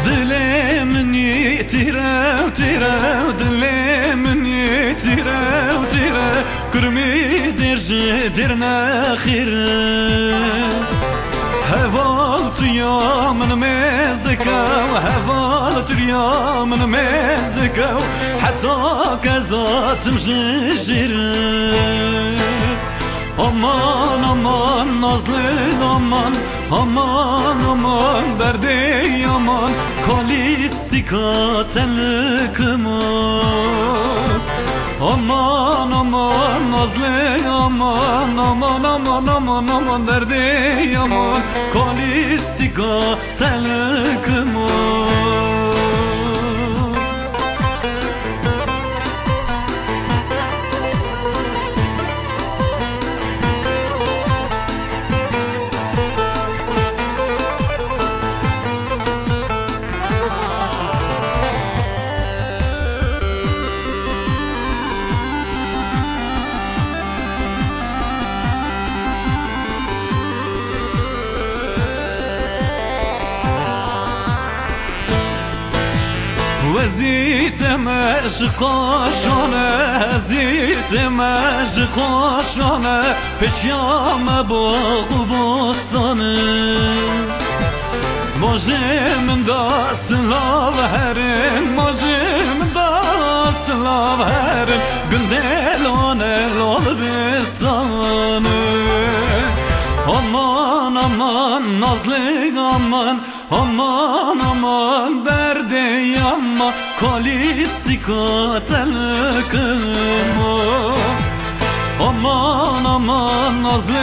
دلمني تيراو تيراو دلمني تيراو تيراو كرمي درج درنا خير هفالت يا من مزكا هفالت يا من مزكا حتى كزات مججر aman aman nazlı aman aman aman derdi aman kalistika telkıma aman aman nazlı aman aman aman aman aman derdi aman kalistika telkıma وزيت مشقا شانه زيت مشقا شانه پیشیام باغ و بستانه ماجم دا سلاو هرم ماجم دا سلاو هرم گندلانه لال بستانه aman aman nazlı aman aman aman derde aman kalistika telkıma aman aman nazlı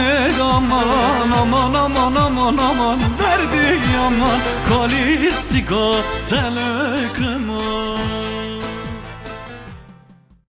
aman aman aman aman aman derdi aman kalistika telkıma